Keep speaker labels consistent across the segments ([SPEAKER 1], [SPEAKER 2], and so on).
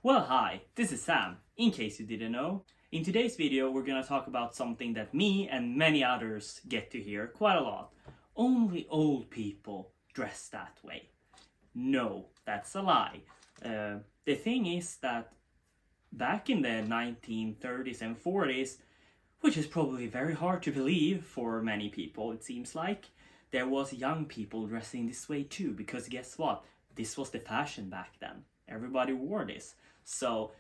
[SPEAKER 1] Well, hi, this is Sam, in case you didn't know. In today's video, we're gonna talk about something that me and many others get to hear quite a lot. Only old people dress that way. No, that's a lie. The thing is that back in the 1930s and 40s, which is probably very hard to believe for many people, it seems like, there was young people dressing this way too, because guess what? This was the fashion back then. Everybody wore this. So,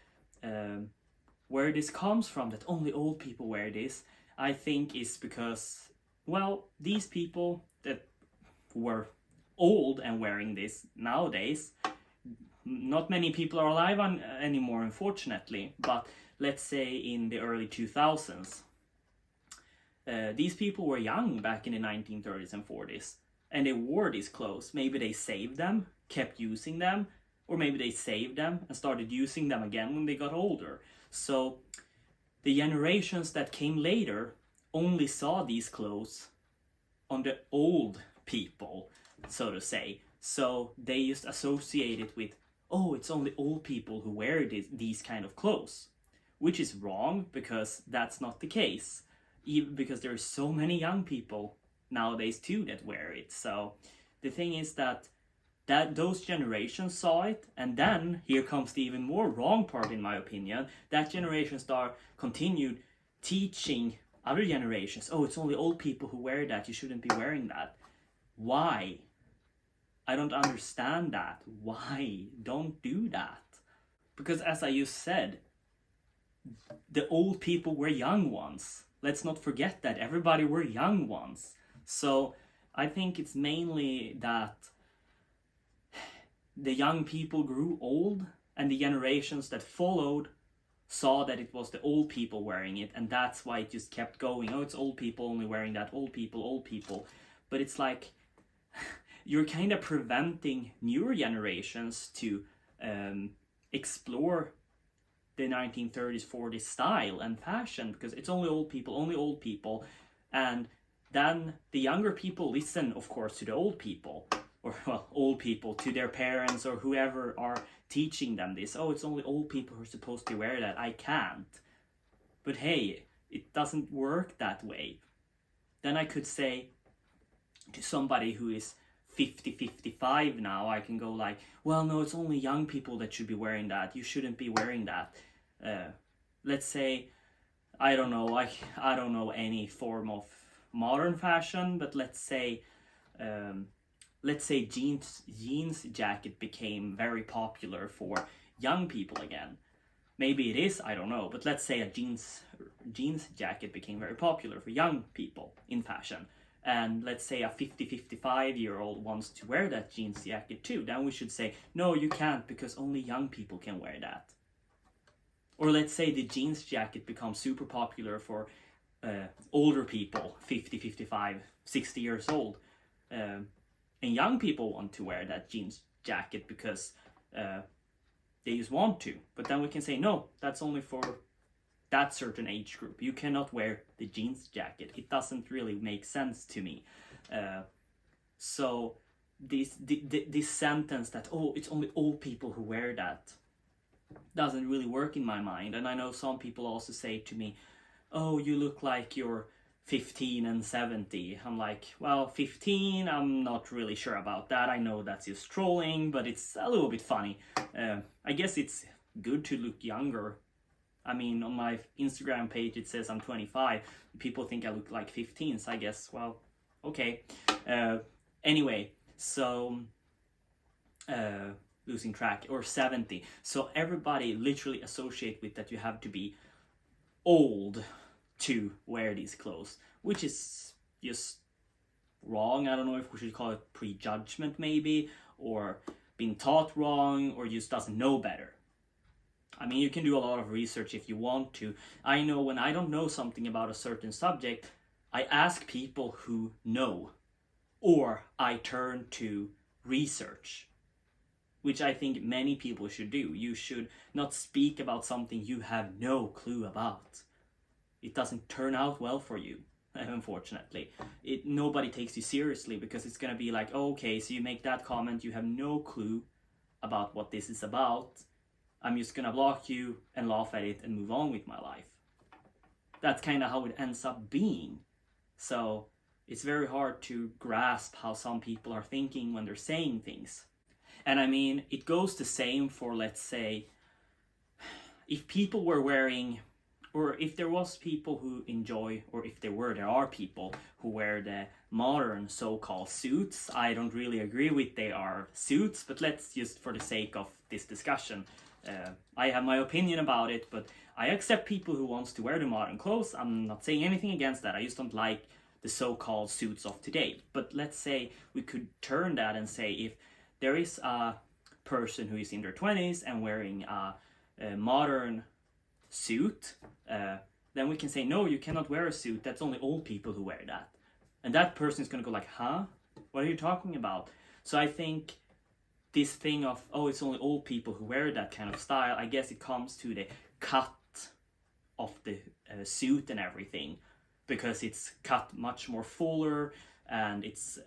[SPEAKER 1] where this comes from, that only old people wear this, I think is because, well, these people that were old and wearing this nowadays, not many people are alive anymore, unfortunately, but let's say in the early 2000s, these people were young back in the 1930s and 40s, and they wore these clothes. Maybe they saved them, kept using them, or maybe they saved them and started using them again when they got older. So the generations that came later only saw these clothes on the old people, so to say. So they just associate it with, oh, it's only old people who wear these kind of clothes, which is wrong, because that's not the case. Even because there are so many young people nowadays too that wear it. So the thing is that those generations saw it, and then here comes the even more wrong part, in my opinion. That generation continued teaching other generations, oh, it's only old people who wear that, you shouldn't be wearing that. Why? I don't understand that. Why? Don't do that. Because as I just said, the old people were young ones. Let's not forget that everybody were young ones. So I think it's mainly that the young people grew old, and the generations that followed saw that it was the old people wearing it, and that's why it just kept going. Oh, it's old people only wearing that, old people, old people. But it's like you're kind of preventing newer generations to explore the 1930s, 40s style and fashion, because it's only old people, and then the younger people listen, of course, to the old people, or well, old people, to their parents or whoever are teaching them this. Oh, it's only old people who are supposed to wear that, I can't. But hey, it doesn't work that way. Then I could say to somebody who is 50, 55 now, I can go like, well, no, it's only young people that should be wearing that, you shouldn't be wearing that. Let's say, I don't know any form of modern fashion, but let's say jeans jacket became very popular for young people again. Maybe it is, I don't know, but let's say a jeans jacket became very popular for young people in fashion, and let's say a 55-year-old wants to wear that jeans jacket too, then we should say, no, you can't, because only young people can wear that. Or let's say the jeans jacket becomes super popular for older people, 50, 55, 60 years old. And young people want to wear that jeans jacket because they just want to. But then we can say, no, that's only for that certain age group. You cannot wear the jeans jacket. It doesn't really make sense to me. So this sentence that, oh, it's only old people who wear that, doesn't really work in my mind. And I know some people also say to me, oh, you look like you're 15 and 70. I'm like, well, 15, I'm not really sure about that. I know that's just trolling, but it's a little bit funny. I guess it's good to look younger. I mean, on my Instagram page it says I'm 25. People think I look like 15, so I guess, well, okay. Anyway, so losing track, or 70. So everybody literally associate with that you have to be old to wear these clothes, which is just wrong. I don't know if we should call it prejudgment maybe, or being taught wrong, or just doesn't know better. I mean, you can do a lot of research if you want to. I know when I don't know something about a certain subject, I ask people who know, or I turn to research, which I think many people should do. You should not speak about something you have no clue about. It doesn't turn out well for you, unfortunately. Nobody takes you seriously, because it's gonna be like, oh, okay, so you make that comment, you have no clue about what this is about, I'm just gonna block you and laugh at it and move on with my life. That's kind of how it ends up being. So it's very hard to grasp how some people are thinking when they're saying things. And I mean, it goes the same for, let's say, if people were wearing, or if there was people who enjoy, or if there are people who wear the modern so-called suits. I don't really agree with they are suits, but let's just, for the sake of this discussion, I have my opinion about it, but I accept people who wants to wear the modern clothes. I'm not saying anything against that. I just don't like the so-called suits of today. But let's say we could turn that and say, if there is a person who is in their 20s and wearing a modern suit, then we can say, no, you cannot wear a suit. That's only old people who wear that. And that person is going to go like, huh? What are you talking about? So I think this thing of, oh, it's only old people who wear that kind of style, I guess it comes to the cut of the suit and everything, because it's cut much more fuller, and it's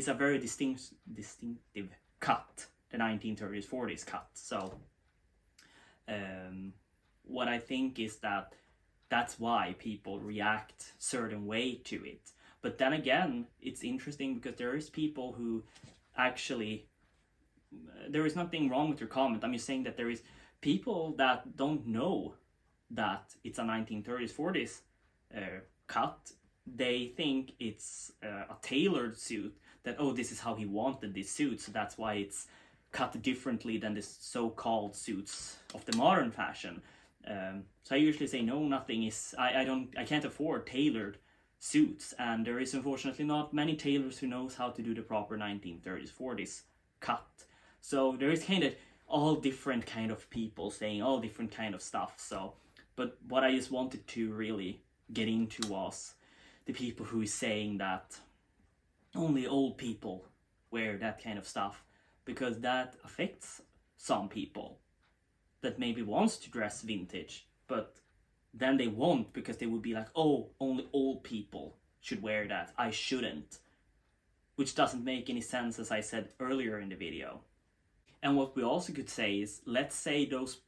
[SPEAKER 1] a very distinctive cut, the 1930s, 40s cut. So what I think is that that's why people react certain way to it. But then again, it's interesting because there is people who actually, there is nothing wrong with your comment. I'm just saying that there is people that don't know that it's a 1930s, 40s cut. They think it's a tailored suit, that, oh, this is how he wanted this suit, so that's why it's cut differently than the so-called suits of the modern fashion. So I usually say, no, nothing is, I can't afford tailored suits, and there is unfortunately not many tailors who knows how to do the proper 1930s, 40s cut. So there is kind of all different kind of people saying all different kind of stuff. So, but what I just wanted to really get into was the people who is saying that only old people wear that kind of stuff, because that affects some people that maybe wants to dress vintage, but then they won't, because they would be like, oh, only old people should wear that, I shouldn't. Which doesn't make any sense, as I said earlier in the video. And what we also could say is, let's say those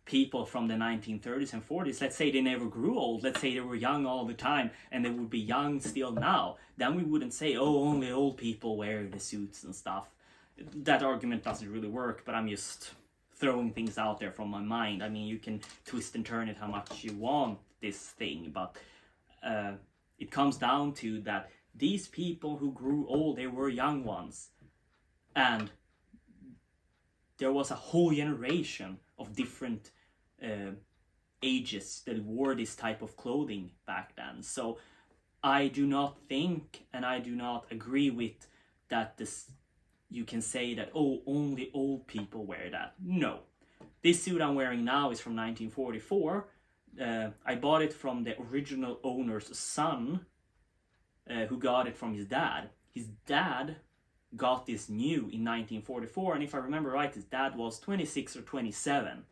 [SPEAKER 1] people from the 1930s and 40s, let's say they never grew old, let's say they were young all the time, and they would be young still now, then we wouldn't say, oh, only old people wear the suits and stuff. That argument doesn't really work, but I'm just throwing things out there from my mind. I mean, you can twist and turn it how much you want, this thing, but it comes down to that these people who grew old, they were young ones, and there was a whole generation of different ages that wore this type of clothing back then. So I do not think, and I do not agree with that this, you can say that, oh, only old people wear that. No. This suit I'm wearing now is from 1944. I bought it from the original owner's son, who got it from his dad. His dad got this new in 1944, and if I remember right, his dad was 26 or 27.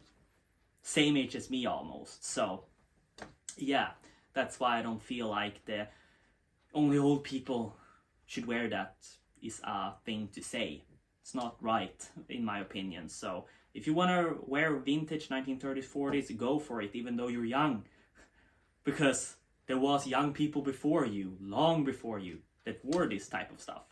[SPEAKER 1] Same age as me almost. So, yeah, that's why I don't feel like the only old people should wear that is a thing to say. It's not right, in my opinion. So, if you want to wear vintage 1930s, 40s, go for it, even though you're young. Because there was young people before you, long before you, that wore this type of stuff.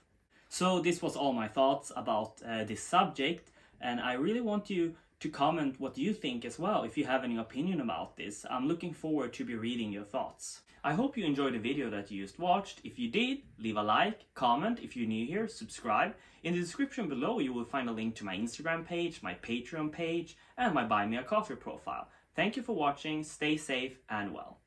[SPEAKER 1] So this was all my thoughts about this subject, and I really want you to comment what you think as well, if you have any opinion about this. I'm looking forward to be reading your thoughts. I hope you enjoyed the video that you just watched. If you did, leave a like, comment. If you're new here, subscribe. In the description below you will find a link to my Instagram page, my Patreon page, and my Buy Me a Coffee profile. Thank you for watching, stay safe and well.